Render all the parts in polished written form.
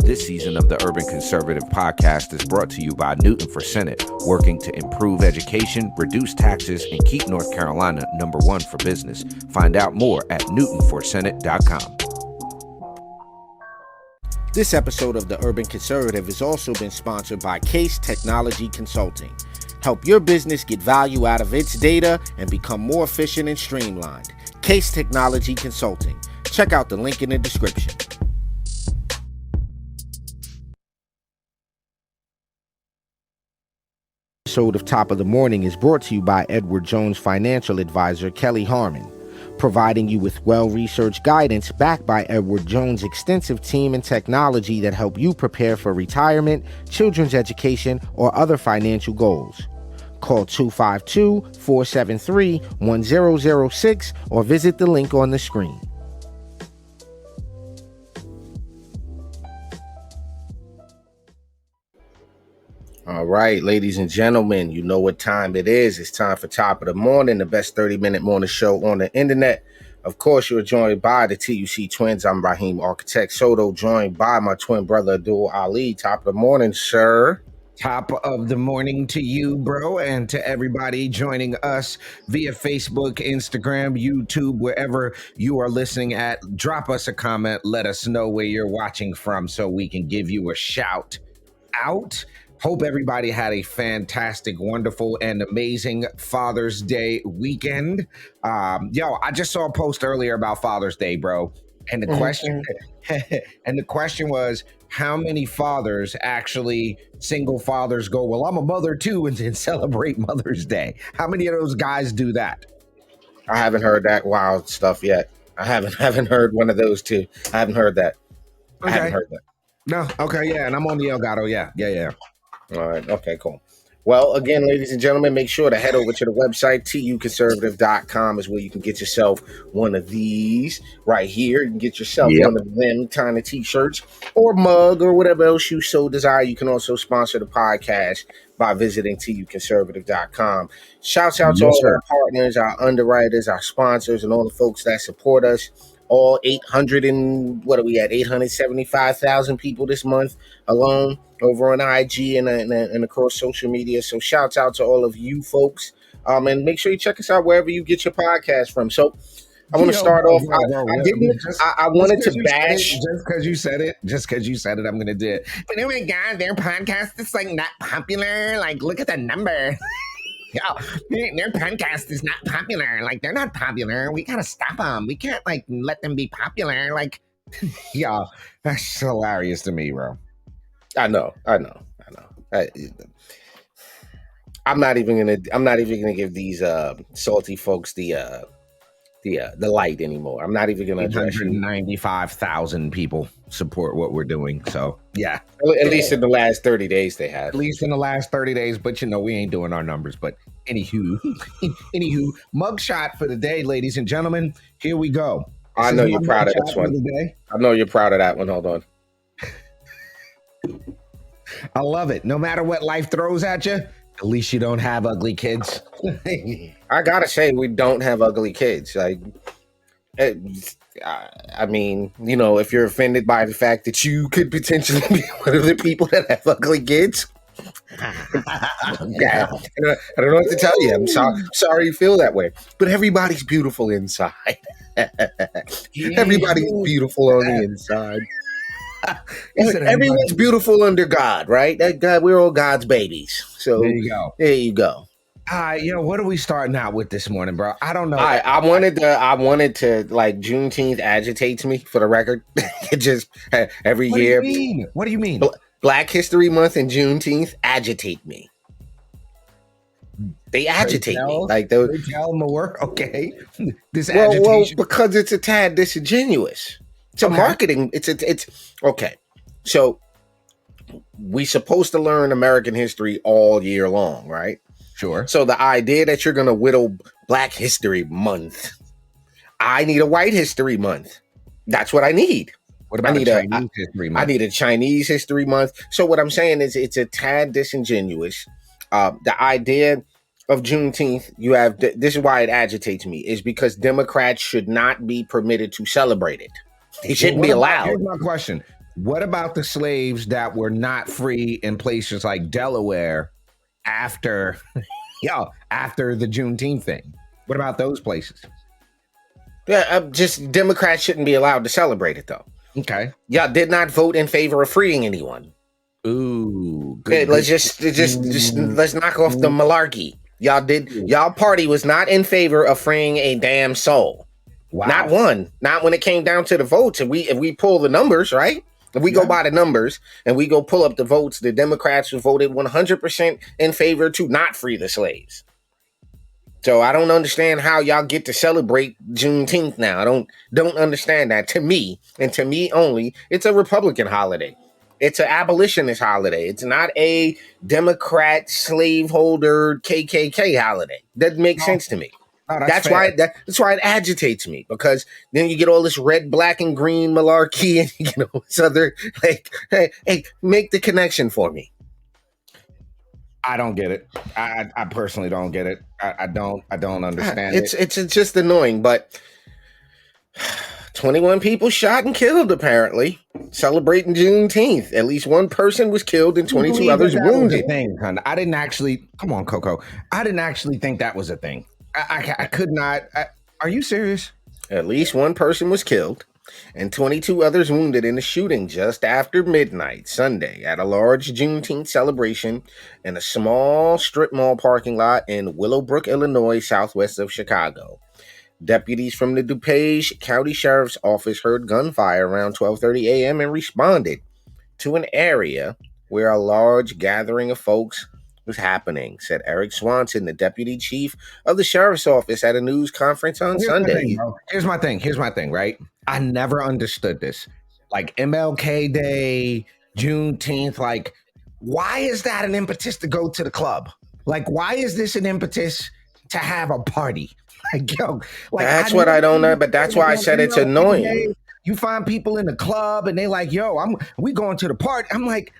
This season of the Urban Conservative podcast is brought to you by Newton for Senate, working to improve education, reduce taxes, and keep North Carolina #1 for business. Find out more at newtonforsenate.com. This episode of the Urban Conservative has also been sponsored by Case Technology Consulting. Help your business get value out of its data and become more efficient and streamlined. Case Technology Consulting. Check out the link in the description. Episode of Top of the Morning is brought to you by Edward Jones financial advisor Kelly Harmon, providing you with well-researched guidance backed by Edward Jones' extensive team and technology that help you prepare for retirement, children's education, or other financial goals. Call 252-473-1006 or visit the link on the screen. All right, ladies and gentlemen, you know what time it is. It's time for Top of the Morning, the best 30-minute morning show on the internet. Of course, you're joined by the TUC twins. I'm Raheem Architect Soto, joined by my twin brother, Abdul Ali. Top of the morning, sir. Top of the morning to you, bro, and to everybody joining us via Facebook, Instagram, YouTube, wherever you are listening at. Drop us a comment. Let us know where you're watching from so we can give you a shout out. Hope everybody had a fantastic, wonderful, and amazing Father's Day weekend. I just saw a post earlier about Father's Day, bro. And the question was, how many fathers actually, single fathers, go, well, I'm a mother too, and then celebrate Mother's Day? How many of those guys do that? I haven't heard that wild stuff yet. I haven't heard one of those two. I haven't heard that. Okay. I haven't heard that. No, okay, yeah, and I'm on the Elgato, yeah. All right, okay, cool. Well, again, ladies and gentlemen, make sure to head over to the website, tuconservative.com is where you can get yourself one of these right here. You can get yourself one of them kind of t-shirts or mug or whatever else you so desire. You can also sponsor the podcast by visiting tuconservative.com. Shouts out to all our partners, our underwriters, our sponsors, and all the folks that support us. All 875,000 people this month alone over on IG and across social media. So shouts out to all of you folks. And make sure you check us out wherever you get your podcast from. So I want to start off. I wanted to bash. Just because you said it, I'm going to do it. But oh my God, their podcast is like not popular. Like, look at the number. Yo, their podcast is not popular. Like, they're not popular. We gotta stop them. We can't like let them be popular. Like, yo, that's hilarious to me, bro. I know. I'm not even gonna give these salty folks the light anymore. I'm not even gonna address you. 195,000 people support what we're doing. So yeah, at least in the last 30 days they have. At least in the last 30 days, but we ain't doing our numbers. But anywho, mugshot for the day, ladies and gentlemen. Here we go. I know you're proud of this one. I know you're proud of that one. Hold on. I love it. No matter what life throws at you, at least you don't have ugly kids. I gotta say, we don't have ugly kids. Like, I mean, if you're offended by the fact that you could potentially be one of the people that have ugly kids, I don't know what to tell you. I'm sorry you feel that way, but everybody's beautiful inside. Everybody's beautiful on the inside. Everyone's beautiful under God, right? God, we're all God's babies. So there you go. What are we starting out with this morning, bro? I don't know. I wanted to like Juneteenth agitates me, for the record. It just every year. What do you mean? Black History Month and Juneteenth agitate me. They agitate me. Like those. They tell more. Okay. This agitation. Well, because it's a tad disingenuous. It's a marketing. It's okay. So we supposed to learn American history all year long, right? Sure. So the idea that you're going to whittle Black History Month, I need a White History Month. That's what I need. What about Chinese History Month? I need a Chinese History Month. So what I'm saying is it's a tad disingenuous. The idea of Juneteenth, this is why it agitates me, is because Democrats should not be permitted to celebrate it. They shouldn't be allowed. Here's my question. What about the slaves that were not free in places like Delaware after, after the Juneteenth thing? What about those places? Yeah, just Democrats shouldn't be allowed to celebrate it though. Okay. Y'all did not vote in favor of freeing anyone. Ooh, Okay, good, let's good. just let's knock off the malarkey. Y'all party was not in favor of freeing a damn soul. Not Wow. one. Not when it came down to the votes. If we pull the numbers, right? If we go Yeah. by the numbers and we go pull up the votes, the Democrats voted 100% in favor to not free the slaves. So I don't understand how y'all get to celebrate Juneteenth now. I don't understand that. To me, and to me only, it's a Republican holiday. It's an abolitionist holiday. It's not a Democrat slaveholder KKK holiday. That makes No, sense to me. no, that's That's fair. why that's why it agitates me, because then you get all this red, black, and green malarkey, and you get all this other hey, make the connection for me. I don't get it. I personally don't get it. I don't understand it. It's just annoying, but 21 people shot and killed, apparently, celebrating Juneteenth. At least one person was killed and Can you 22 believe that others that was a wounded. thing, hun? I didn't actually. Come on, Coco. I didn't actually think that was a thing. I could not. Are you serious? At least one person was killed and 22 others wounded in a shooting just after midnight Sunday at a large Juneteenth celebration in a small strip mall parking lot in Willowbrook, Illinois, southwest of Chicago. Deputies from the DuPage County Sheriff's Office heard gunfire around 12:30 a.m. and responded to an area where a large gathering of folks was happening, said Eric Swanson, the deputy chief of the sheriff's office, at a news conference on Here's my thing, Sunday. bro. Here's my thing. Right? I never understood this. Like MLK Day, Juneteenth. Like, why is that an impetus to go to the club? Like, why is this an impetus to have a party? Like, yo, like That's what I don't know, but that's why I said it's annoying. You find people in the club and they like, yo, we going to the party. I'm like,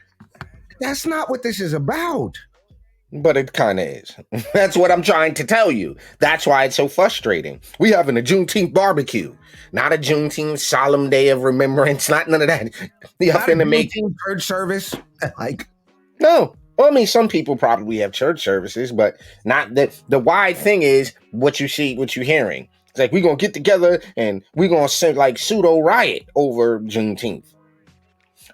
that's not what this is about. But it kind of is. That's what I'm trying to tell you. That's why it's so frustrating. We having a Juneteenth barbecue, not a Juneteenth solemn day of remembrance, not none of that. Y'all Not a finna make church service. Like, no. Well, I mean, some people probably have church services, but not the wide thing is what you see, what you're hearing. It's like we're gonna get together and we're gonna send like pseudo riot over Juneteenth.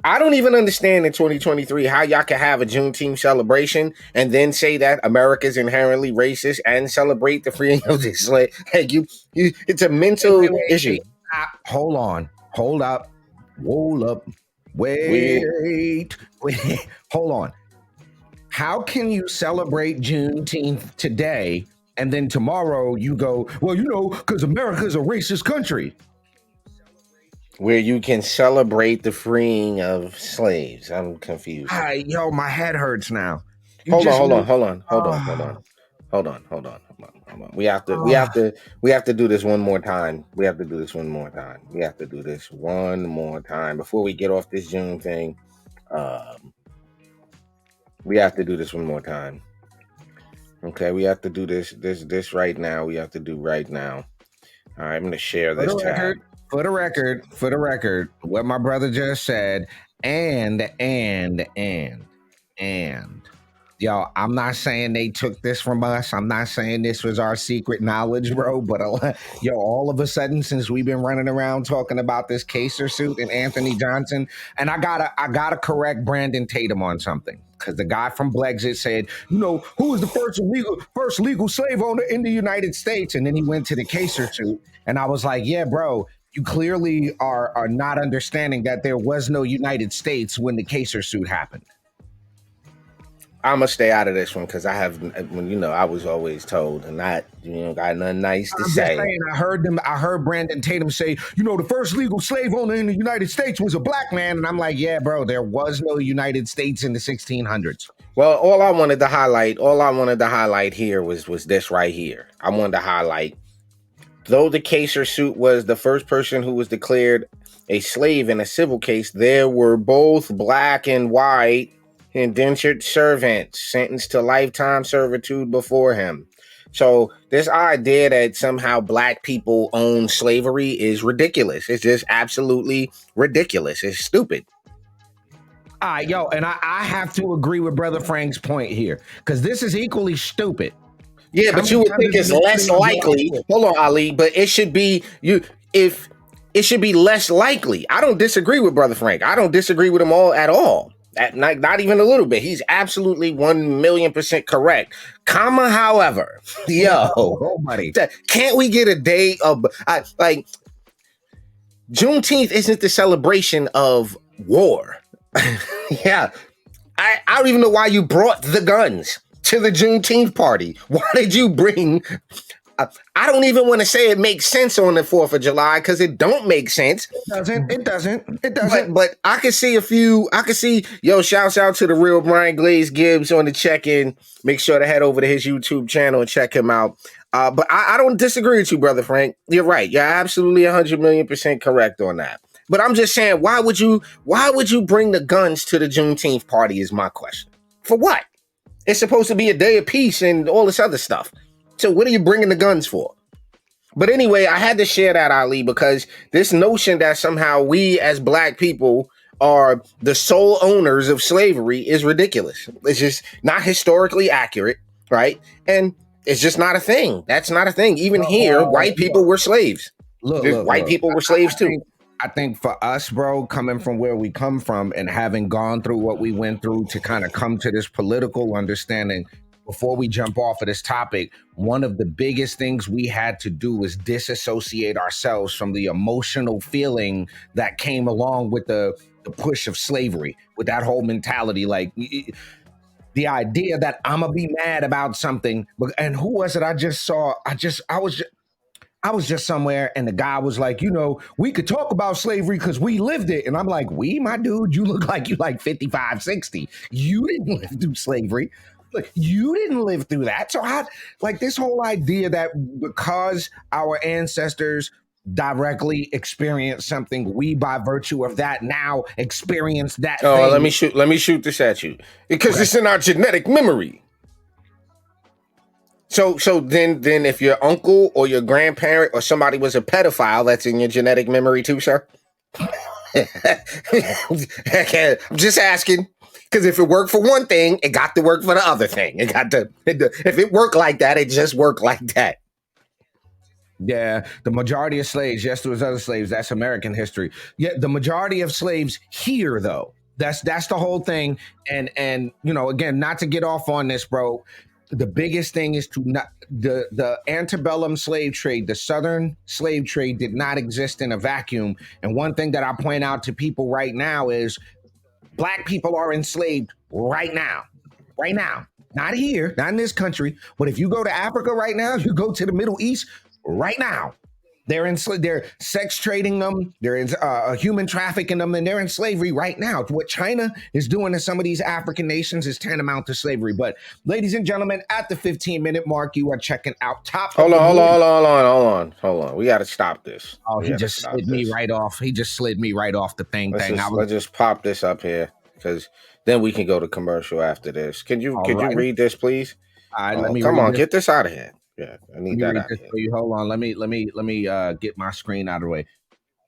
I don't even understand in 2023 how y'all can have a Juneteenth celebration and then say that America's inherently racist and celebrate the freeing of the slave. Like it's a mental issue. Hold on. Hold up. Hold up. Wait. Hold on. How can you celebrate Juneteenth today and then tomorrow you go, well, because America's a racist country? Where you can celebrate the freeing of slaves. I'm confused. Yo, my head hurts now. Hold on. We have to do this one more time. We have to do this one more time before we get off this June thing. We have to do this one more time. Okay, we have to do this right now. We have to do right now. All right, I'm gonna share this tab. For the record, what my brother just said, and yo, I'm not saying they took this from us. I'm not saying this was our secret knowledge, bro. But yo, all of a sudden, since we've been running around talking about this Kaser suit and Anthony Johnson, and I gotta correct Brandon Tatum on something, because the guy from Brexit said, who was the first legal slave owner in the United States, and then he went to the Kaser suit, and I was like, yeah, bro. You clearly are not understanding that there was no United States when the Kaser suit happened. I'm gonna stay out of this one because I was always told, and not got nothing nice to say. Saying, I heard Brandon Tatum say, the first legal slave owner in the United States was a black man, and I'm like, yeah, bro, there was no United States in the 1600s. Well, all I wanted to highlight here was this right here. I wanted to highlight, though the Kaser suit was the first person who was declared a slave in a civil case, there were both black and white indentured servants sentenced to lifetime servitude before him. So this idea that somehow black people own slavery is ridiculous. It's just absolutely ridiculous. It's stupid. Yo, and I have to agree with Brother Frank's point here because this is equally stupid. Yeah, How but you many would times think has it's been less putting on July likely. 4th? Hold on, Ali, but it should be you if it should be less likely. I don't disagree with Brother Frank. I don't disagree with him all at all. Not even a little bit. He's absolutely 1,000,000% correct. Comma, however, yo, Oh, buddy. can't we get a day of like Juneteenth isn't the celebration of war. Yeah, I don't even know why you brought the guns to the Juneteenth party. Why did you bring? I don't even want to say it makes sense on the 4th of July because it don't make sense. It doesn't. But I can see yo, shouts out to the real Brian Glaze Gibbs on the check-in. Make sure to head over to his YouTube channel and check him out. But I don't disagree with you, Brother Frank. You're right. You're absolutely 100,000,000% correct on that. But I'm just saying, why would you bring the guns to the Juneteenth party is my question. For what? It's supposed to be a day of peace and all this other stuff. So what are you bringing the guns for? But anyway, I had to share that, Ali, because this notion that somehow we as Black people are the sole owners of slavery is ridiculous. It's just not historically accurate, right? And it's just not a thing. That's not a thing. Even here, white people were slaves. White people were slaves too. I think for us, bro, coming from where we come from and having gone through what we went through to kind of come to this political understanding, before we jump off of this topic, one of the biggest things we had to do was disassociate ourselves from the emotional feeling that came along with the push of slavery, with that whole mentality. Like the idea that I'm gonna be mad about something. And who was it I just saw? I was just somewhere and the guy was like, we could talk about slavery because we lived it. And I'm like, my dude, you look like you like 55, 60. You didn't live through slavery. Look, you didn't live through that. So this whole idea that because our ancestors directly experienced something, we by virtue of that now experience that thing. Let me shoot this at you. Because it's in our genetic memory. So then if your uncle or your grandparent or somebody was a pedophile, that's in your genetic memory too, sir? I'm just asking. Because if it worked for one thing, it got to work for the other thing. If it worked like that, it just worked like that. Yeah, the majority of slaves, yes, there was other slaves. That's American history. Yeah, the majority of slaves here, though, that's the whole thing. And again, not to get off on this, bro. The biggest thing is to not the antebellum slave trade, the Southern slave trade did not exist in a vacuum. And one thing that I point out to people right now is Black people are enslaved right now, not here, not in this country. But if you go to Africa right now, you go to the Middle East right now, they're sex trading them, they're human trafficking them, and they're in slavery right now. What China is doing to some of these African nations is tantamount to slavery. But ladies and gentlemen, at the 15-minute mark, you are checking out top. Hold on. We got to stop this. Oh, he just slid me right off. He just slid me right off the thing. Let's just pop this up here because then we can go to commercial after this. Can you read this, please? Come on, get this out of here. Yeah, I need that out of here. Hold on. Let me get my screen out of the way.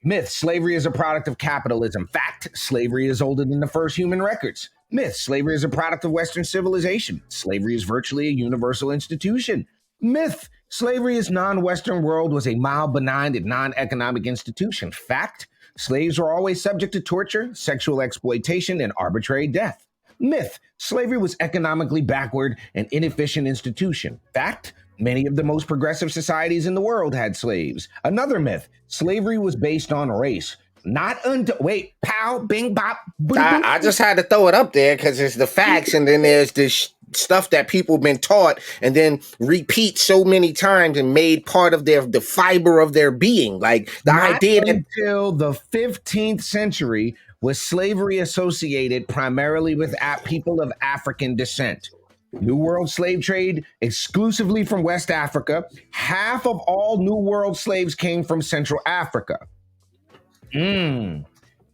Myth: slavery is a product of capitalism. Fact: slavery is older than the first human records. Myth: slavery is a product of Western civilization. Slavery is virtually a universal institution. Myth: slavery is non-Western world was a mild, benign, and non-economic institution. Fact: slaves were always subject to torture, sexual exploitation, and arbitrary death. Myth: slavery was economically backward and inefficient institution. Fact: many of the most progressive societies in the world had slaves. Another myth: slavery was based on race. Not until pow, bing, bop. I just had to throw it up there because it's the facts, and then there's this stuff that people been taught and then repeat so many times and made part of the fiber of their being. Like the idea that until the 15th century was slavery associated primarily with people of African descent. New World slave trade exclusively from West Africa. Half of all New World slaves came from Central Africa.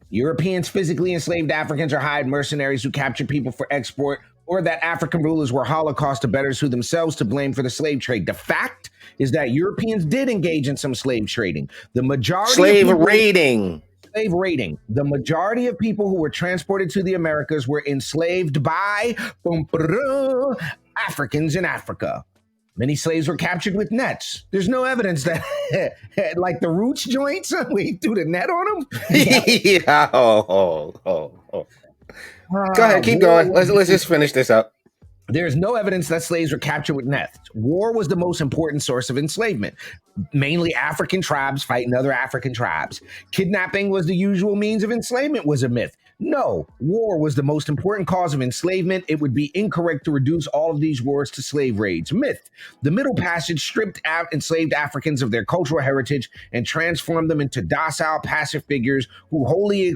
Europeans physically enslaved Africans or hired mercenaries who captured people for export, or that African rulers were Holocaust abettors who themselves to blame for the slave trade. The fact is that Europeans did engage in some slave trading. The majority slave raiding. Slave rating. The majority of people who were transported to the Americas were enslaved by Africans in Africa. Many slaves were captured with nets. There's no evidence that, like the Roots joints, we threw the net on them. Yeah. Go ahead, keep going. Let's just finish this up. There's no evidence that slaves were captured with nets. War was the most important source of enslavement. Mainly African tribes fighting other African tribes. Kidnapping was the usual means of enslavement was a myth. No, war was the most important cause of enslavement. It would be incorrect to reduce all of these wars to slave raids. Myth. The Middle Passage stripped enslaved Africans of their cultural heritage and transformed them into docile, passive figures who wholly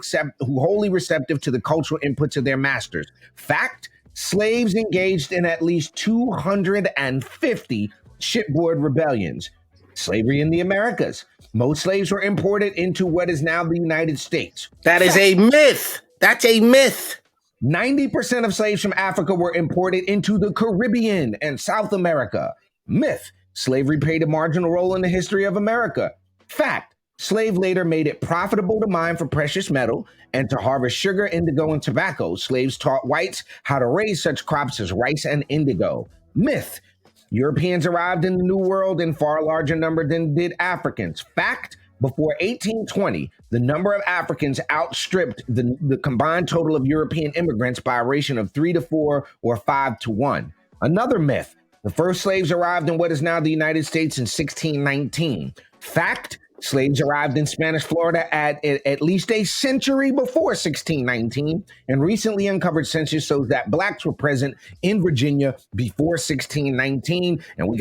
receptive to the cultural inputs of their masters. Fact. Slaves engaged in at least 250 shipboard rebellions. Slavery in the Americas. Most slaves were imported into what is now the United States. That is a myth. That's a myth. 90% of slaves from Africa were imported into the Caribbean and South America. Myth. Slavery played a marginal role in the history of America. Fact. Slave labor made it profitable to mine for precious metal and to harvest sugar, indigo, and tobacco. Slaves taught whites how to raise such crops as rice and indigo. Myth. Europeans arrived in the New World in far larger number than did Africans. Fact. Before 1820, the number of Africans outstripped the combined total of European immigrants by a ratio of 3 to 4 or 5 to 1. Another myth. The first slaves arrived in what is now the United States in 1619. Fact. Slaves arrived in Spanish Florida at least a century before 1619, and recently uncovered census shows that blacks were present in Virginia before 1619. And we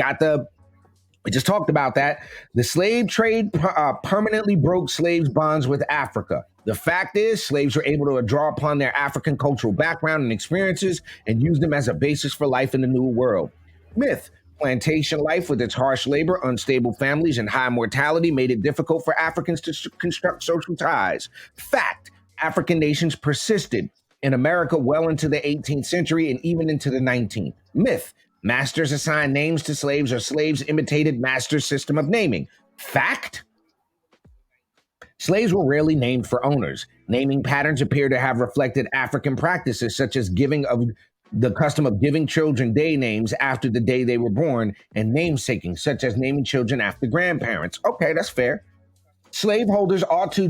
just talked about that. The slave trade permanently broke slaves' bonds with Africa. The fact is, slaves were able to draw upon their African cultural background and experiences and use them as a basis for life in the New World. Myth. Plantation life with its harsh labor, unstable families, and high mortality made it difficult for Africans to construct social ties. Fact. African nations persisted in America well into the 18th century and even into the 19th. Myth. Masters assigned names to slaves or slaves imitated masters' system of naming. Fact. Slaves were rarely named for owners. Naming patterns appear to have reflected African practices such as the custom of giving children day names after the day they were born, and namesaking, such as naming children after grandparents. Okay, that's fair. Slaveholders sought to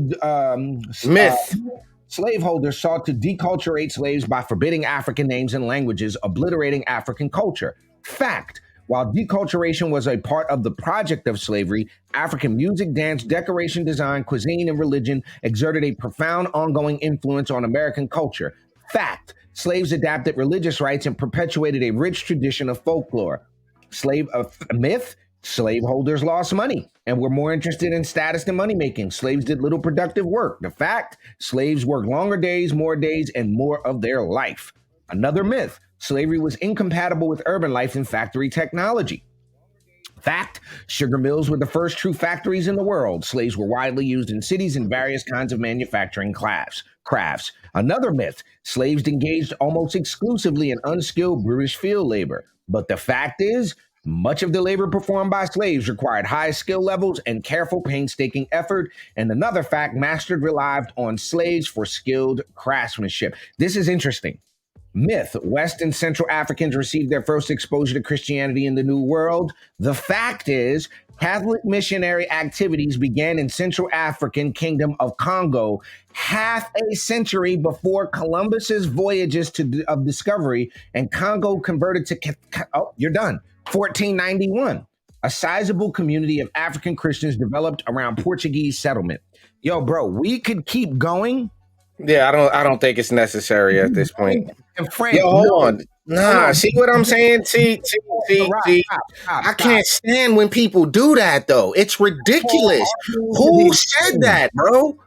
deculturate slaves by forbidding African names and languages, obliterating African culture. Fact. While deculturation was a part of the project of slavery, African music, dance, decoration, design, cuisine, and religion exerted a profound ongoing influence on American culture. Fact. Slaves adapted religious rites and perpetuated a rich tradition of folklore. Myth. Slaveholders lost money and were more interested in status than money making. Slaves did little productive work. The fact. Slaves worked longer days, and more of their life. Another myth. Slavery was incompatible with urban life and factory technology. Fact. Sugar mills were the first true factories in the world. Slaves were widely used in cities and various kinds of manufacturing crafts. Another myth. Slaves engaged almost exclusively in unskilled brutish field labor. But the fact is, much of the labor performed by slaves required high skill levels and careful, painstaking effort. And another fact, masters relied on slaves for skilled craftsmanship. This is interesting. Myth. West and Central Africans received their first exposure to Christianity in the New World. The fact is, Catholic missionary activities began in Central African Kingdom of Congo half a century before Columbus's voyages of discovery, and Congo converted to 1491. A sizable community of African Christians developed around Portuguese settlement. Yo, bro, we could keep going. Yeah, I don't think it's necessary at this point. And Frank, yo, hold on. Nah, see what I'm saying? See. I can't stand when people do that though. It's ridiculous. Who said that, bro?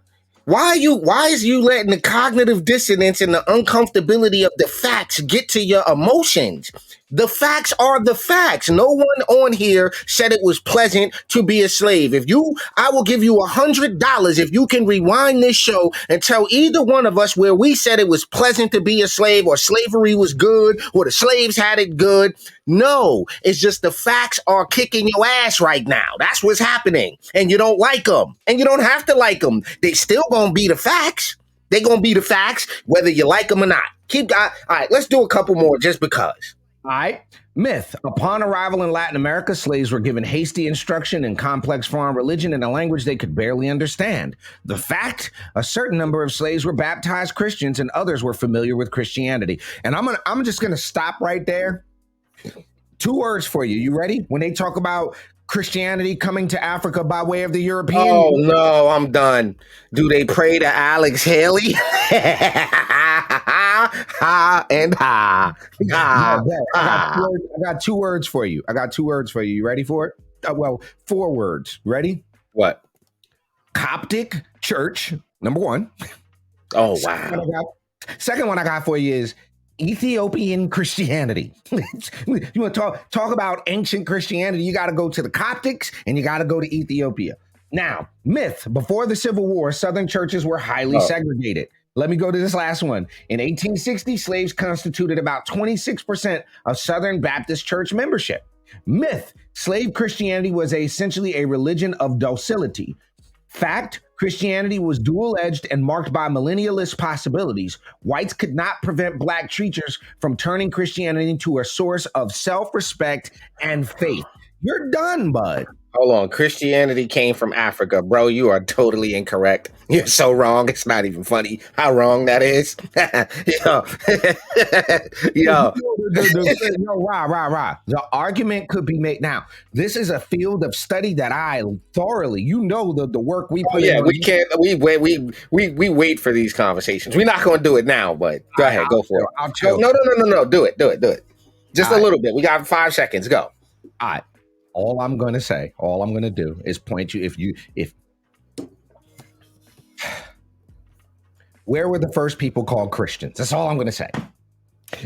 Why is you letting the cognitive dissonance and the uncomfortability of the facts get to your emotions? The facts are the facts. No one on here said it was pleasant to be a slave. I will give you $100 if you can rewind this show and tell either one of us where we said it was pleasant to be a slave or slavery was good or the slaves had it good. No, it's just the facts are kicking your ass right now. That's what's happening. And you don't like them. And you don't have to like them. They still gonna be the facts. They gonna be the facts whether you like them or not. All right, let's do a couple more just because. All right. Myth. Upon arrival in Latin America, slaves were given hasty instruction in complex foreign religion in a language they could barely understand. The fact, a certain number of slaves were baptized Christians and others were familiar with Christianity. And I'm just gonna stop right there. 2 words for you. You ready? When they talk about Christianity coming to Africa by way of the European. Oh no, I'm done. Do they pray to Alex Haley? Ha and ha. I got 2 words for you. You ready for it? Well, 4 words. Ready? What? Coptic church, number 1. Oh, wow. Second one I got for you is Ethiopian Christianity. You want to talk about ancient Christianity, you got to go to the Coptics and you got to go to Ethiopia. Now, myth. Before the Civil War, Southern churches were highly segregated. Let me go to this last one. In 1860, slaves constituted about 26% of Southern Baptist church membership. Myth. Slave Christianity was essentially a religion of docility. Fact. Christianity was dual-edged and marked by millennialist possibilities. Whites could not prevent black teachers from turning Christianity into a source of self-respect and faith. You're done, bud. Hold on. Christianity came from Africa. Bro, you are totally incorrect. You're so wrong. It's not even funny how wrong that is. Yo. Rah. The argument could be made. Now, this is a field of study that I thoroughly, the work we put in. We can't, we wait for these conversations. We're not going to do it now, but go ahead. Go for it. No. Do it. Just a little bit. We got 5 seconds. Go. All right. All I'm going to do is point you, where were the first people called Christians? That's all I'm going to say.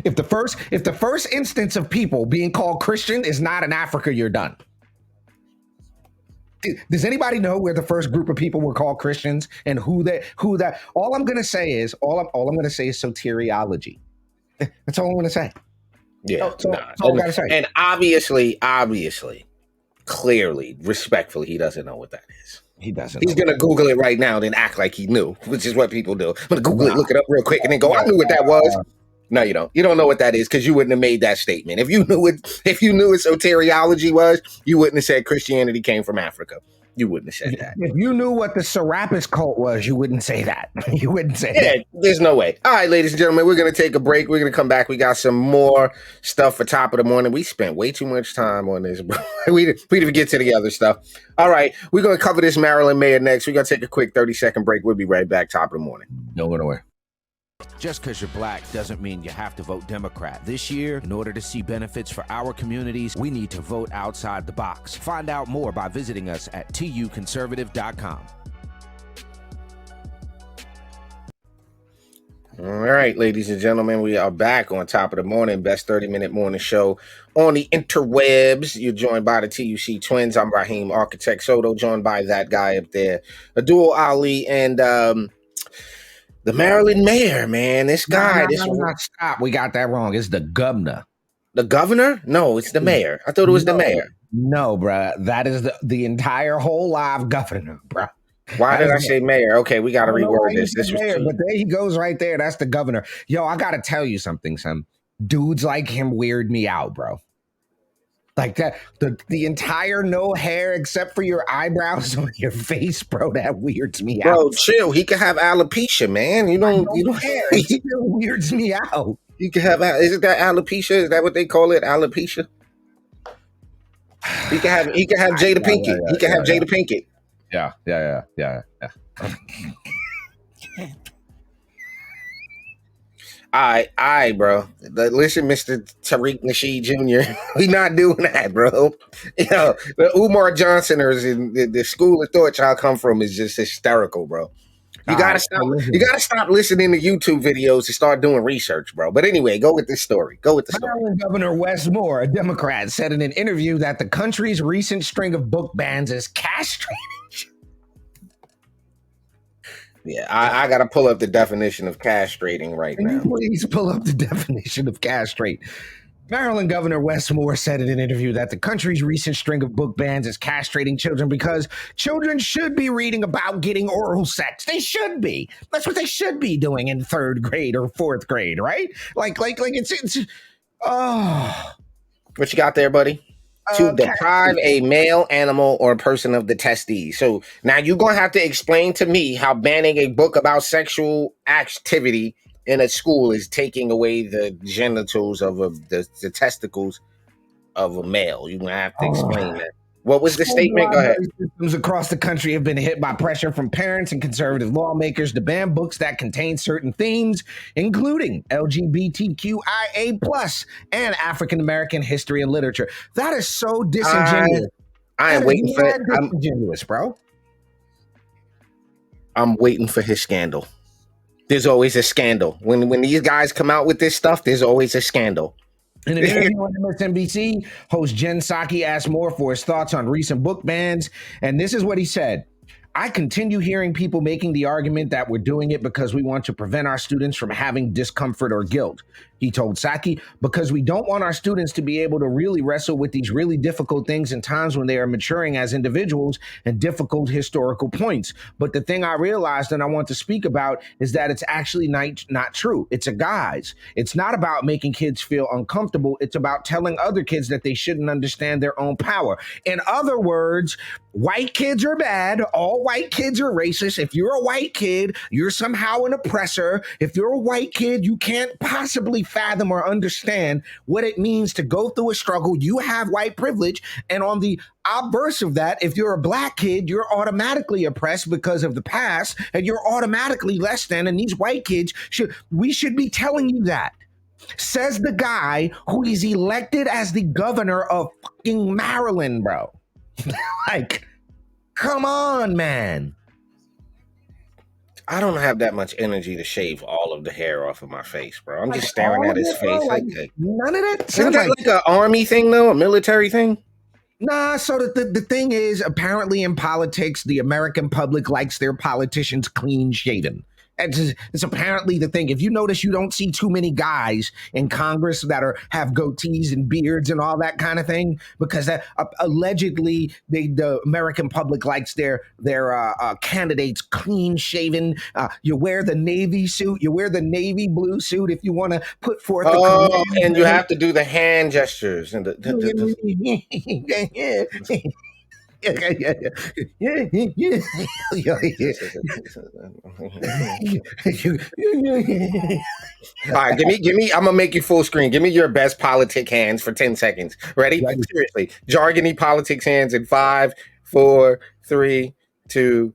If the first instance of people being called Christian is not in Africa, you're done. Does anybody know where the first group of people were called Christians and who that? All I'm going to say is soteriology. That's all I'm going to say. Yeah. That's all I got to say. And obviously, clearly, respectfully, he doesn't know what that is. He doesn't. He's going to Google it right now, then act like he knew, which is what people do. I'm going to Google it, look it up real quick, and then go, I knew what that was. No, you don't. You don't know what that is because you wouldn't have made that statement. If you knew what soteriology was, you wouldn't have said Christianity came from Africa. You wouldn't have said that. If you knew what the Serapis cult was, you wouldn't say that. You wouldn't say that. There's no way. All right, ladies and gentlemen, we're going to take a break. We're going to come back. We got some more stuff for top of the morning. We spent way too much time on this, bro. We didn't get to the other stuff. All right, we're going to cover this Maryland mayor next. We're going to take a quick 30-second break. We'll be right back. Top of the morning. Don't go nowhere. Just because you're black doesn't mean you have to vote Democrat. This year, in order to see benefits for our communities, we need to vote outside the box. Find out more by visiting us at tuconservative.com. All right, ladies and gentlemen, we are back on Top of the Morning, best 30-minute morning show on the interwebs. You're joined by the TUC twins. I'm Raheem Architect Soto, joined by that guy up there, Abdul Ali, and the Maryland mayor, man. This guy. Stop. We got that wrong. It's the governor. The governor? No, it's the mayor. I thought it was the mayor. No, bruh. That is the entire whole live governor, bruh. Why did I say mayor? Okay, we got to reword this. This was mayor, but there he goes right there. That's the governor. Yo, I got to tell you something, son. Dudes like him weird me out, bro. Like that, the entire no hair except for your eyebrows on your face, bro. That weirds me out. Bro, chill. He could have alopecia, man. You don't care. It still weirds me out. You can have. Is that alopecia? Is that what they call it? Alopecia. He can have Jada Pinkett. He can have Jada Pinkett. Yeah. All right, bro. Listen, Mr. Tariq Nasheed Jr., we not doing that, bro. The Umar Johnsoners in the school of thought y'all come from is just hysterical, bro. You gotta stop. You gotta stop listening to YouTube videos and start doing research, bro. But anyway, go with this story. Go with the story. Maryland Governor Wes Moore, a Democrat, said in an interview that the country's recent string of book bans is castrating. Yeah, I gotta pull up the definition of castrating right now. Please pull up the definition of castrate. Maryland Governor Wes Moore said in an interview that the country's recent string of book bans is castrating children because children should be reading about getting oral sex. They should be. That's what they should be doing in 3rd grade or 4th grade, right? Like it's oh. What you got there, buddy? To deprive a male, animal, or person of the testes. So now you're gonna have to explain to me how banning a book about sexual activity in a school is taking away the genitals of the testicles of a male. You're gonna have to explain that. What was the statement? Go ahead. Systems across the country have been hit by pressure from parents and conservative lawmakers to ban books that contain certain themes, including LGBTQIA+ and African American history and literature. That is so disingenuous. I am waiting for it. Disingenuous, bro. I'm waiting for his scandal. There's always a scandal. When these guys come out with this stuff, there's always a scandal. In an interview on MSNBC, host Jen Psaki asked Moore for his thoughts on recent book bans, and this is what he said. I continue hearing people making the argument that we're doing it because we want to prevent our students from having discomfort or guilt. He told Psaki, because we don't want our students to be able to really wrestle with these really difficult things in times when they are maturing as individuals and difficult historical points. But the thing I realized and I want to speak about is that it's actually not true. It's a guise. It's not about making kids feel uncomfortable. It's about telling other kids that they shouldn't understand their own power. In other words, white kids are bad. All white kids are racist. If you're a white kid, you're somehow an oppressor. If you're a white kid, you can't possibly fathom or understand what it means to go through a struggle. You have white privilege. And on the obverse of that, if you're a black kid, you're automatically oppressed because of the past, and you're automatically less than. And these white kids, we should be telling you that. Says the guy who is elected as the governor of fucking Maryland, bro. Like, come on, man. I don't have that much energy to shave all of the hair off of my face, bro. I'm just staring at his face. Like, none of that. Isn't that like an army thing, though? A military thing? Nah, so the thing is, apparently in politics, the American public likes their politicians clean shaven. It's apparently the thing. If you notice, you don't see too many guys in Congress that have goatees and beards and all that kind of thing, because that allegedly the American public likes their candidates clean shaven. You wear the navy suit, you wear the navy blue suit if you want to put forth. And you have to do the hand gestures and All right, give me. I'm gonna make you full screen. Give me your best politic hands for 10 seconds. Ready? Seriously, jargony politics hands in 5, 4, 3, 2.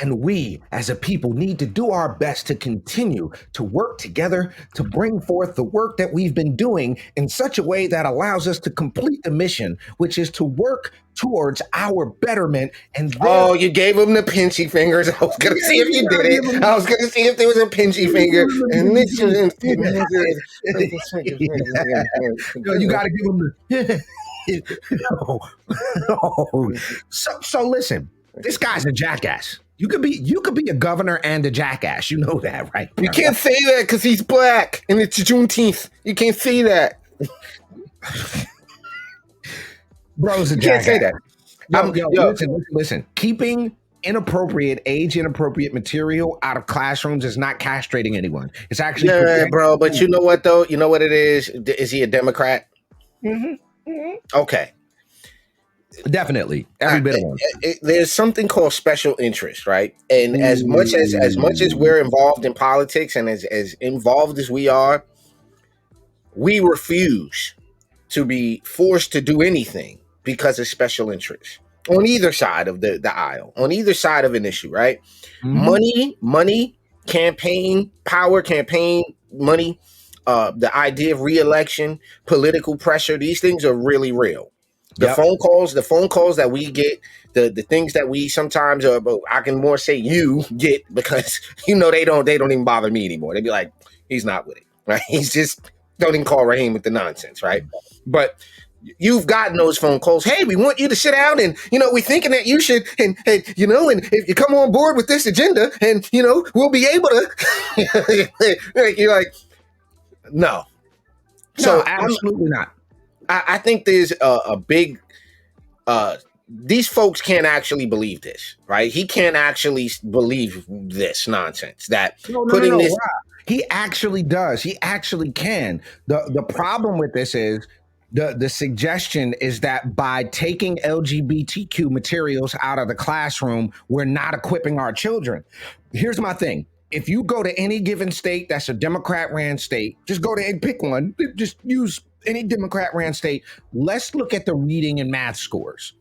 And we, as a people, need to do our best to continue to work together to bring forth the work that we've been doing in such a way that allows us to complete the mission, which is to work towards our betterment. And you gave him the pinchy fingers. I was going to see if you did it. I was going to see if there was a pinchy finger. And this you got to give him the... So listen, this guy's a jackass. You could be a governor and a jackass. You know that, right? You can't say that because he's black and it's Juneteenth. You can't say that. Bro's a jackass. You can't say that. Listen. Keeping age inappropriate material out of classrooms is not castrating anyone. It's actually bro. But you know what though? You know what it is? Is he a Democrat? Mm-hmm. Okay. Definitely, every bit of one. There's something called special interest, right? And as much as we're involved in politics and as involved as we are, we refuse to be forced to do anything because of special interest on either side of the aisle, on either side of an issue, right? Mm-hmm. Money, campaign money, the idea of re-election, political pressure, these things are really real. The Yep. the phone calls that we get, the things that we sometimes, I can more say you get, because they don't even bother me anymore. They be like, he's not with it, right? He's just, don't even call Raheem with the nonsense, right? But you've gotten those phone calls. Hey, we want you to sit down, and we're thinking that you should, and if you come on board with this agenda, and we'll be able to. You're like, no. So absolutely not. I think there's a big. These folks can't actually believe this, right? He can't actually believe this nonsense that putting this. He actually does. He actually can. The problem with this is the suggestion is that by taking LGBTQ materials out of the classroom, we're not equipping our children. Here's my thing. If you go to any given state that's a Democrat-ran state, just go to and pick one. Just use any Democrat-ran state. Let's look at the reading and math scores.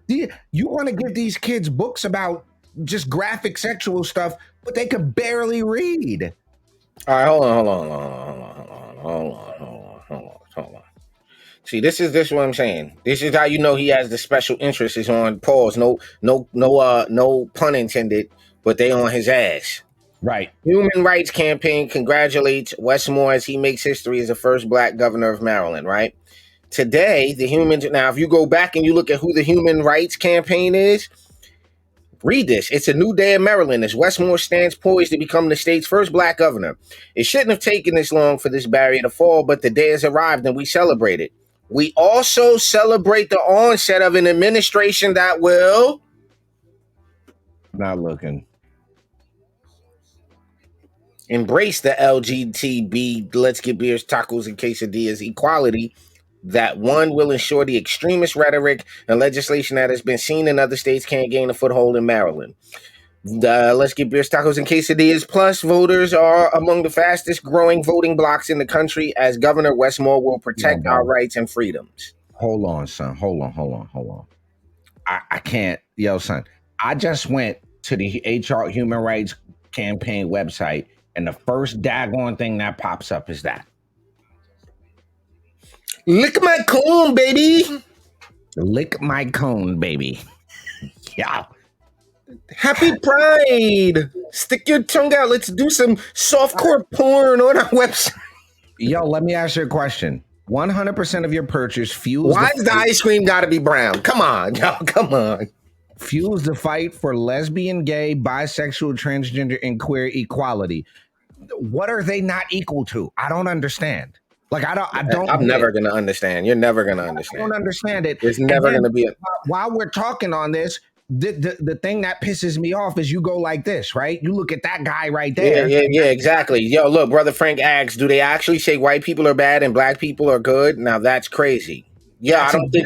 You want to give these kids books about just graphic sexual stuff, but they could barely read. All right, hold on. See, this is what I'm saying. This is how he has the special interest is on pause. No pun intended, but they on his ass. Right. Human Rights Campaign congratulates Westmore as he makes history as the first Black governor of Maryland, right? Today, now, if you go back and you look at who the Human Rights Campaign is, read this. It's a new day in Maryland as Westmore stands poised to become the state's first Black governor. It shouldn't have taken this long for this barrier to fall, but the day has arrived and we celebrate it. We also celebrate the onset of an administration that will... Not looking. Embrace the LGTB, let's get beers, tacos, and quesadillas equality. That one will ensure the extremist rhetoric and legislation that has been seen in other states can't gain a foothold in Maryland. The Let's Get Beers, Tacos, and Quesadillas Plus voters are among the fastest growing voting blocs in the country as Governor Westmore will protect our rights and freedoms. Hold on, son. Hold on. I can't. Yo, son. I just went to the HR Human Rights Campaign website, and the first daggone thing that pops up is that. Lick my cone, baby. Lick my cone, baby. Yeah. Happy Pride. Stick your tongue out. Let's do some softcore porn on our website. Yo, let me ask you a question. 100% of your purchase fuels. Why does the ice cream got to be brown? Come on, y'all. Come on. Fuels the fight for lesbian, gay, bisexual, transgender, and queer equality. What are they not equal to? I don't understand. I'm never going to understand. You're never going to understand. I don't understand it. There's never going to be while we're talking on this, the thing that pisses me off is you go like this, right? You look at that guy right there. Yeah, exactly. Yo, look, Brother Frank asks, do they actually say white people are bad and black people are good? Now that's crazy. Yeah, I don't think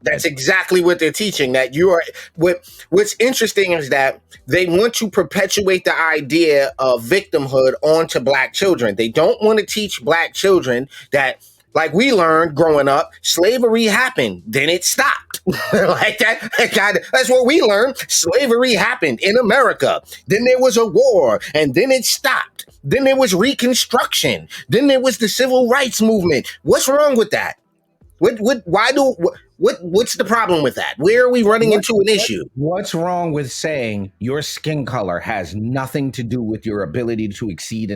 that's exactly what they're teaching. That you are. What's interesting is that they want to perpetuate the idea of victimhood onto black children. They don't want to teach black children that, like we learned growing up, slavery happened, then it stopped. That's what we learned. Slavery happened in America. Then there was a war, and then it stopped. Then there was Reconstruction. Then there was the Civil Rights Movement. What's wrong with that? What's the problem with that? Where are we running into an issue? What's wrong with saying your skin color has nothing to do with your ability to succeed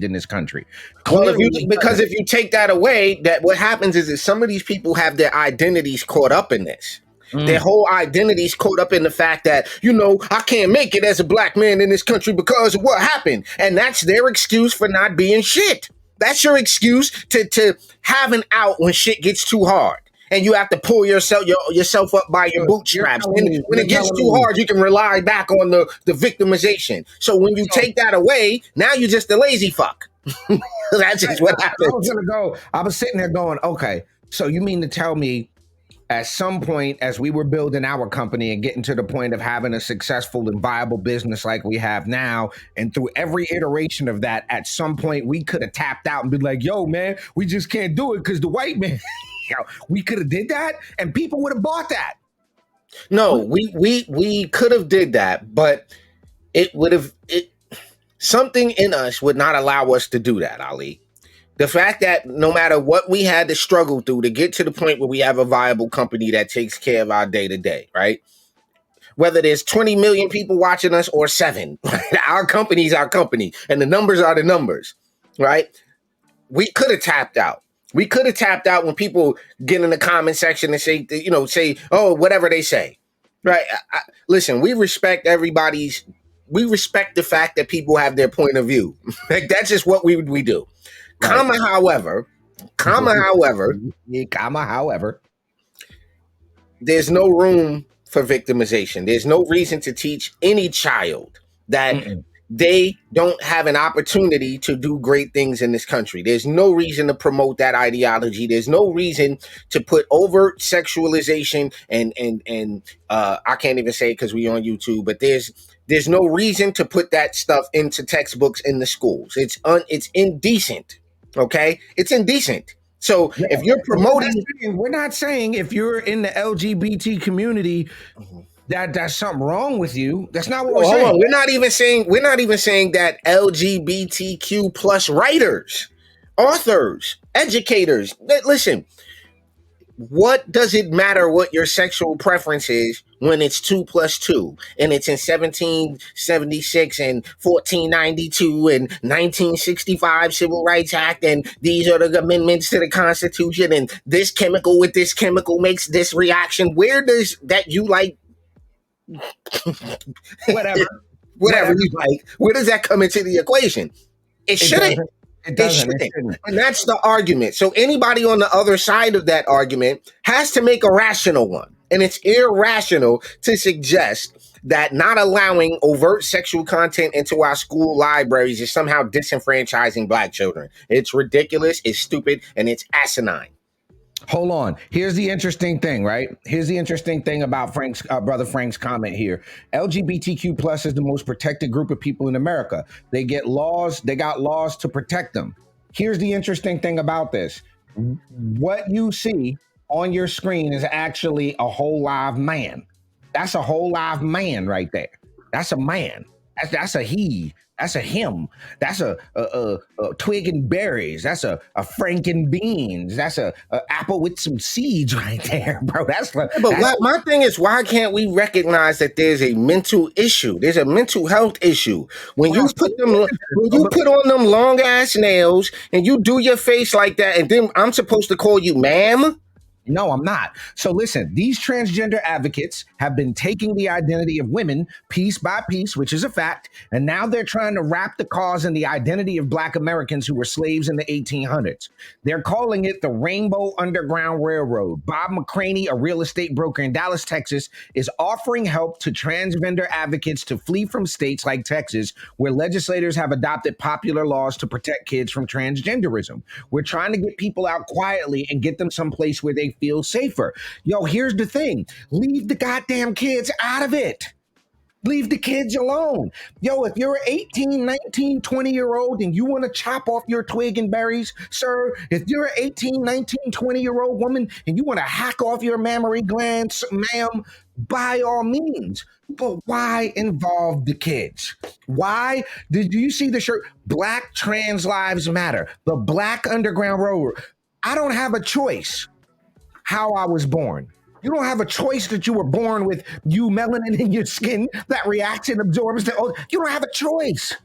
in this country? Well, if you take that away, that what happens is that some of these people have their identities caught up in this. Their whole identity's caught up in the fact that, I can't make it as a black man in this country because of what happened. And that's their excuse for not being shit. That's your excuse to have an out when shit gets too hard. And you have to pull yourself up by your bootstraps. When it gets too hard, you can rely back on the victimization. So when you take that away, now you're just a lazy fuck. That's just what happens. I was sitting there going, okay, so you mean to tell me at some point, as we were building our company and getting to the point of having a successful and viable business like we have now, and through every iteration of that, at some point we could have tapped out and been like, yo, man, we just can't do it because the white man, we could have did that and people would have bought that. No, we could have did that, but something in us would not allow us to do that, Ali. The fact that no matter what we had to struggle through to get to the point where we have a viable company that takes care of our day to day, right? Whether there's 20 million people watching us or 7, our company's our company, and the numbers are the numbers, right? We could have tapped out. We could have tapped out when people get in the comment section and say, oh, whatever they say, right? Listen, we respect everybody's. We respect the fact that people have their point of view. Like, that's just what we do. Right. Comma, however, there's no room for victimization. There's no reason to teach any child that they don't have an opportunity to do great things in this country. There's no reason to promote that ideology. There's no reason to put overt sexualization and I can't even say it because we on YouTube, but there's no reason to put that stuff into textbooks in the schools. It's indecent. Okay, it's indecent. So if you're promoting, we're not saying if you're in the LGBT community that's something wrong with you. That's not what we're saying. We're not even saying that LGBTQ plus writers, authors, educators. Listen, what does it matter what your sexual preference is when it's 2 + 2 and it's in 1776 and 1492 and 1965 Civil Rights Act and these are the amendments to the Constitution and this chemical with this chemical makes this reaction? Where does that you like? whatever you like, where does that come into the equation? It shouldn't. It shouldn't. And that's the argument. So anybody on the other side of that argument has to make a rational one. And it's irrational to suggest that not allowing overt sexual content into our school libraries is somehow disenfranchising Black children. It's ridiculous, it's stupid, and it's asinine. Hold on. Here's the interesting thing, right? Here's the interesting thing about Frank's brother Frank's comment here. LGBTQ plus is the most protected group of people in America. They got laws to protect them. Here's the interesting thing about this. What you see on your screen is actually a whole live man. That's a whole live man right there. That's a man. That's a he. That's a him. That's a twig and berries. That's a franken beans. That's a apple with some seeds right there, bro. My thing is, why can't we recognize that there's a mental issue? There's a mental health issue. When you put on them long ass nails and you do your face like that, and then I'm supposed to call you ma'am? No, I'm not. So listen, these transgender advocates have been taking the identity of women piece by piece, which is a fact, and now they're trying to wrap the cause in the identity of Black Americans who were slaves in the 1800s. They're calling it the Rainbow Underground Railroad. Bob McCraney, a real estate broker in Dallas, Texas, is offering help to transgender advocates to flee from states like Texas, where legislators have adopted popular laws to protect kids from transgenderism. We're trying to get people out quietly and get them someplace where they feel safer. Yo, here's the thing. Leave the goddamn kids out of it. Leave the kids alone. Yo, if you're an 18, 19, 20-year-old and you want to chop off your twig and berries, sir, if you're an 18, 19, 20-year-old woman and you want to hack off your mammary glands, ma'am, by all means. But why involve the kids? Why? Did you see the shirt? Black Trans Lives Matter. The Black Underground Railroad. I don't have a choice how I was born. You don't have a choice that you were born with you melanin in your skin that reacts and absorbs the old. You don't have a choice.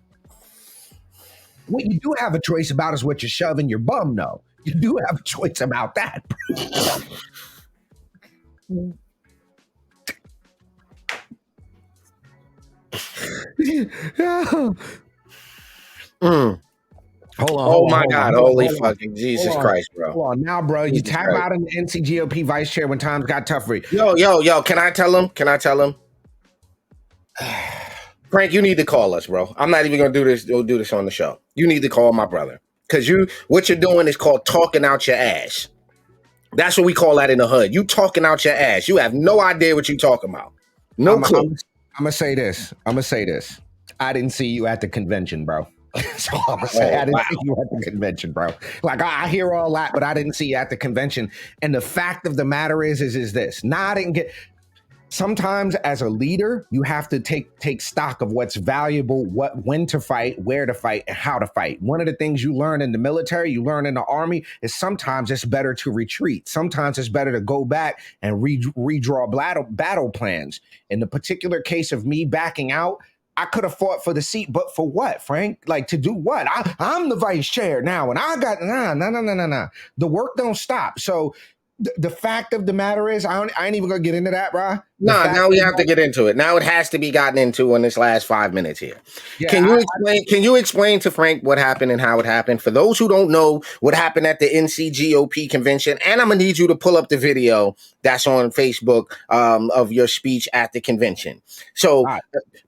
What you do have a choice about is what you shove in your bum, though. You do have a choice about that. Hold on. Oh my God. Holy fucking Jesus Christ, bro. Hold on. Now, bro, you tap out in the NCGOP vice chair when times got tough for you. Yo. Can I tell him? Frank, you need to call us, bro. I'm not even going to do this on the show. You need to call my brother. Because what you're doing is called talking out your ass. That's what we call that in the hood. You talking out your ass. You have no idea what you're talking about. No clue. I'm going to say this. I didn't see you at the convention, bro. So I'm gonna say I didn't see you at the convention, bro. Like I hear all that, but I didn't see you at the convention. And the fact of the matter is this. Now I didn't get. Sometimes as a leader, you have to take stock of what's valuable, when to fight, where to fight, and how to fight. One of the things you learn in the military, you learn in the army, is sometimes it's better to retreat. Sometimes it's better to go back and redraw battle plans. In the particular case of me backing out, I could have fought for the seat, but for what, Frank? Like, to do what? I'm the vice chair now, and I got nah. The work don't stop. So the fact of the matter is, I ain't even gonna get into that, bro. Nah, now we have to get into it. Now it has to be gotten into in this last 5 minutes here. Yeah, Can you explain to Frank what happened and how it happened? For those who don't know what happened at the NCGOP convention, and I'm gonna need you to pull up the video that's on Facebook of your speech at the convention. So,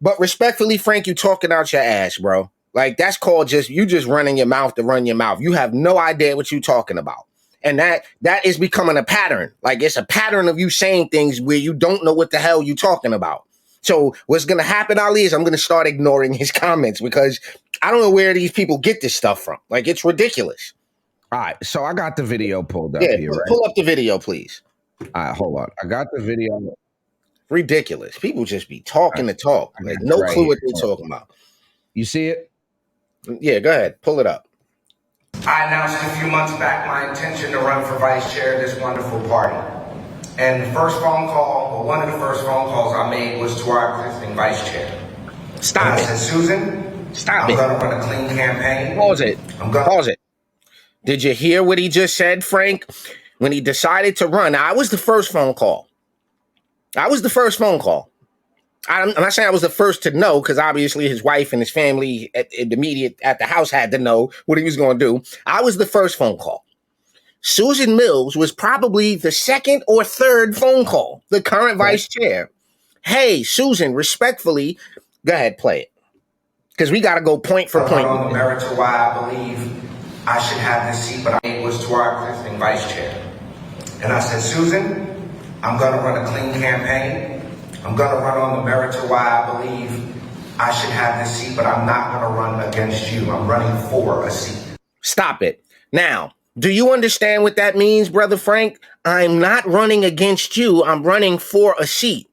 but respectfully, Frank, you talking out your ass, bro. Like, that's called you just running your mouth to run your mouth. You have no idea what you talking about. And that is becoming a pattern. Like, it's a pattern of you saying things where you don't know what the hell you're talking about. So what's going to happen, Ali, is I'm going to start ignoring his comments because I don't know where these people get this stuff from. Like, it's ridiculous. All right. So I got the video pulled up here, right? Pull up the video, please. All right, hold on. I got the video. Ridiculous. People just be talking to talk. Like, no clue what they're talking about. You see it? Yeah, go ahead. Pull it up. I announced a few months back my intention to run for vice chair of this wonderful party. And the first phone call, or one of the first phone calls I made, was to our existing vice chair. Stop it. I said, Susan, stop I'm going to run a clean campaign. Pause it. Pause it. Did you hear what he just said, Frank? When he decided to run, I was the first phone call. I'm not saying I was the first to know, because obviously his wife and his family at the house had to know what he was going to do. I was the first phone call. Susan Mills was probably the second or third phone call, the current vice chair. Hey, Susan, respectfully, go ahead, play it. Because we got to go point for point. On the merit to why I believe I should have this seat, but I was to our existing vice chair. And I said, Susan, I'm going to run a clean campaign. I'm going to run on the merit to why I believe I should have this seat, but I'm not going to run against you. I'm running for a seat. Stop it. Now, do you understand what that means, Brother Frank? I'm not running against you. I'm running for a seat.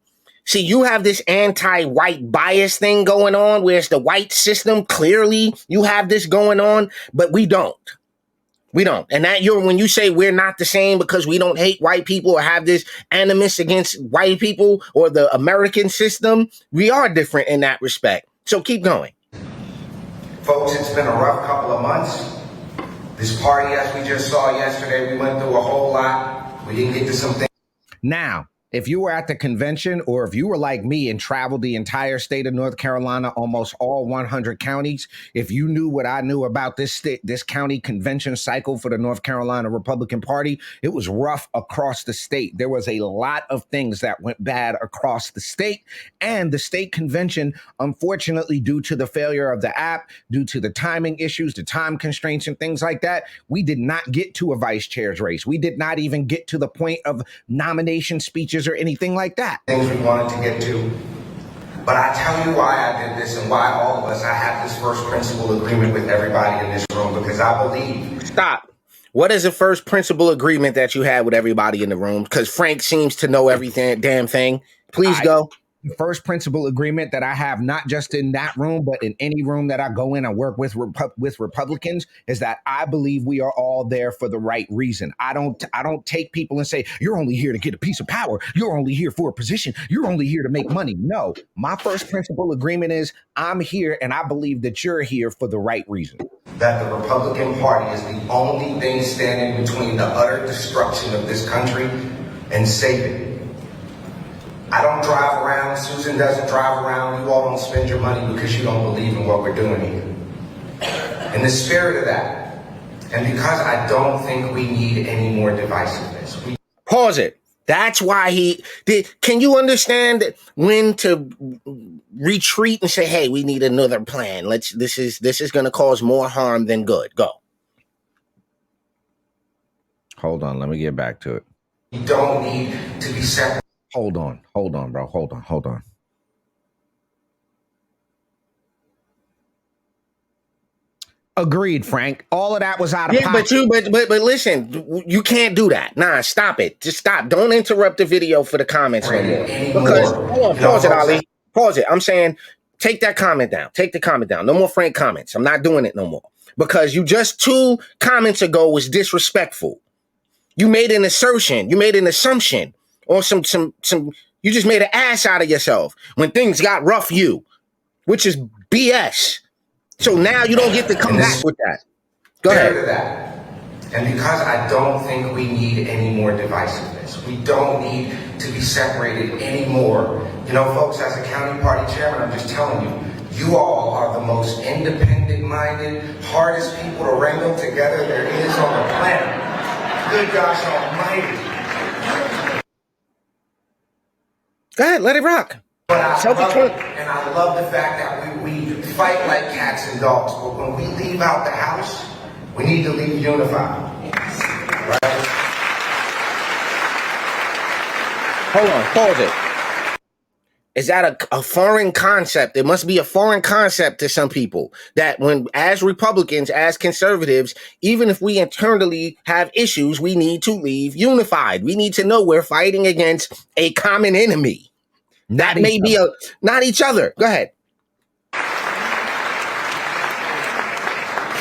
See, you have this anti-white bias thing going on, where it's the white system. Clearly, you have this going on, but we don't. We don't. And that when you say we're not the same because we don't hate white people or have this animus against white people or the American system, we are different in that respect. So keep going. Folks, it's been a rough couple of months. This party, as we just saw yesterday, we went through a whole lot. We didn't get to some things. Now, if you were at the convention, or if you were like me and traveled the entire state of North Carolina, almost all 100 counties, if you knew what I knew about this county convention cycle for the North Carolina Republican Party, it was rough across the state. There was a lot of things that went bad across the state, and the state convention, unfortunately, due to the failure of the app, due to the timing issues, the time constraints and things like that, we did not get to a vice chair's race. We did not even get to the point of nomination speeches or anything like that. Things we wanted to get to. But I tell you why I did this and why all of us, I have this first principle agreement with everybody in this room, because I believe. Stop. What is the first principle agreement that you had with everybody in the room? Because Frank seems to know everything, damn thing. Please go. The first principle agreement that I have, not just in that room, but in any room that I go in and work with Republicans, is that I believe we are all there for the right reason. I don't take people and say, you're only here to get a piece of power. You're only here for a position. You're only here to make money. No, my first principle agreement is I'm here and I believe that you're here for the right reason. That the Republican Party is the only thing standing between the utter destruction of this country and saving it. I don't drive around, Susan doesn't drive around, you all don't spend your money because you don't believe in what we're doing here. In the spirit of that, and because I don't think we need any more divisiveness. Pause it. That's why he did. Can you understand when to retreat and say, hey, we need another plan. This is going to cause more harm than good. Go. Hold on. Let me get back to it. You don't need to be separate. Hold on, bro. Hold on. Agreed, Frank. All of that was out of Yeah, pocket. but listen, you can't do that. Nah, stop it. Just stop. Don't interrupt the video for the comments no more. Because hold on, pause it, Ali. Pause it. I'm saying take that comment down. Take the comment down. No more Frank comments. I'm not doing it no more. Because you just 2 comments ago was disrespectful. You made an assertion. You made an assumption or some you just made an ass out of yourself when things got rough which is BS. So now you don't get to come back with that. Go ahead. And because I don't think we need any more divisiveness, we don't need to be separated anymore. You know, folks, as a county party chairman, I'm just telling you, you all are the most independent-minded, hardest people to wrangle together there is on the planet. Good gosh almighty. Go ahead, let it rock. But I love the fact that we fight like cats and dogs, but when we leave out the house, we need to leave unified. Right? Hold on, pause it. Is that a foreign concept? It must be a foreign concept to some people that when, as Republicans, as conservatives, even if we internally have issues, we need to leave unified. We need to know we're fighting against a common enemy. That may be not each other. Go ahead.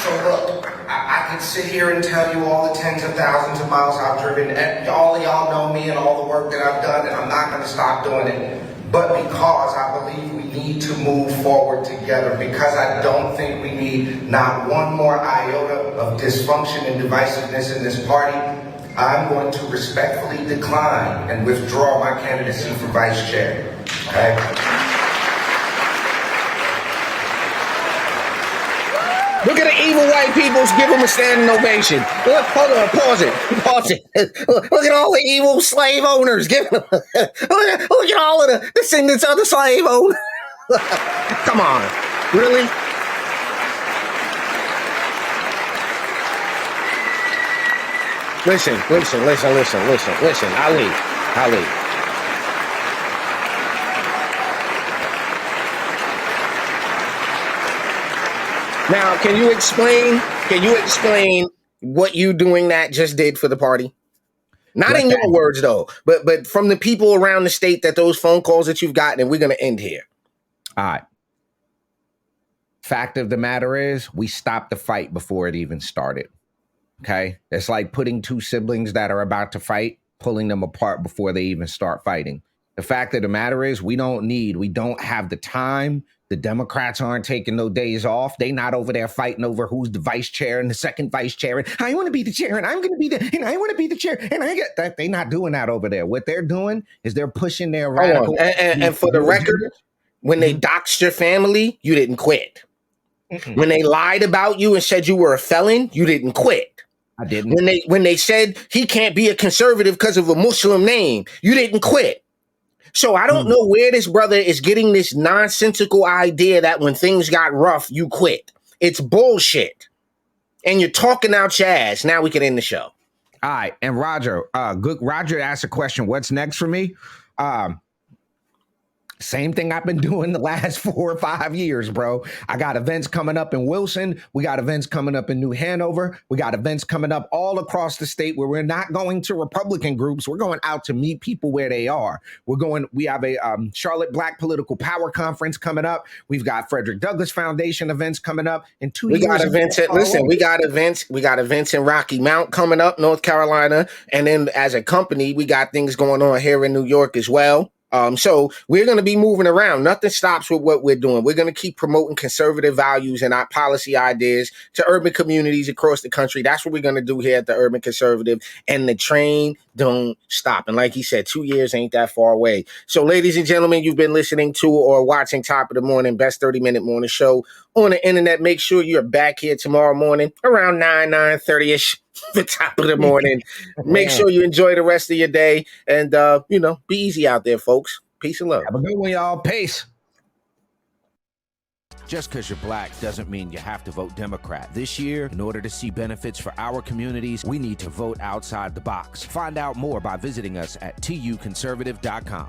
So look, I could sit here and tell you all the tens of thousands of miles I've driven. And all of y'all know me and all the work that I've done, and I'm not going to stop doing it. But because I believe we need to move forward together, because I don't think we need not one more iota of dysfunction and divisiveness in this party, I'm going to respectfully decline and withdraw my candidacy for vice chair. Okay? Look at the evil white peoples, give them a standing ovation. Look, hold on, pause it. Look at all the evil slave owners. Look at all of the descendants of the slave owners. Come on, really? Listen, Ali. Now, can you explain what you doing that just did for the party? Not in your words, though, but from the people around the state that those phone calls that you've gotten, and we're going to end here. All right. Fact of the matter is, we stopped the fight before it even started. Okay? It's like putting 2 siblings that are about to fight, pulling them apart before they even start fighting. The fact of the matter is, we don't have the time. The Democrats aren't taking no days off. They not over there fighting over who's the vice chair and the second vice chair. And I want to be the chair and I'm going to be and I want to be the chair. And I get that. They're not doing that over there. What they're doing is they're pushing their radical. And for the record, when they doxed your family, you didn't quit. When they lied about you and said you were a felon, you didn't quit. I didn't. When they said he can't be a conservative because of a Muslim name, you didn't quit. So I don't know where this brother is getting this nonsensical idea that when things got rough, you quit. It's bullshit. And you're talking out your ass. Now we can end the show. All right. And Roger asked a question. What's next for me? Same thing I've been doing the last 4 or 5 years, bro. I got events coming up in Wilson. We got events coming up in New Hanover. We got events coming up all across the state where we're not going to Republican groups. We're going out to meet people where they are. We have a Charlotte Black Political Power Conference coming up. We've got Frederick Douglass Foundation events coming up in 2 years. We got events in Rocky Mount coming up, North Carolina. And then as a company, we got things going on here in New York as well. So we're going to be moving around. Nothing stops with what we're doing. We're going to keep promoting conservative values and our policy ideas to urban communities across the country. That's what we're going to do here at the Urban Conservative. And the train don't stop. And like he said, 2 years ain't that far away. So ladies and gentlemen, you've been listening to or watching Top of the Morning, best 30-minute morning show on the internet. Make sure you're back here tomorrow morning around 9:30ish. The Top of the Morning. Make sure you enjoy the rest of your day and, be easy out there, folks. Peace and love. Have a good one, y'all. Peace. Just because you're black doesn't mean you have to vote Democrat. This year, in order to see benefits for our communities, we need to vote outside the box. Find out more by visiting us at tuconservative.com.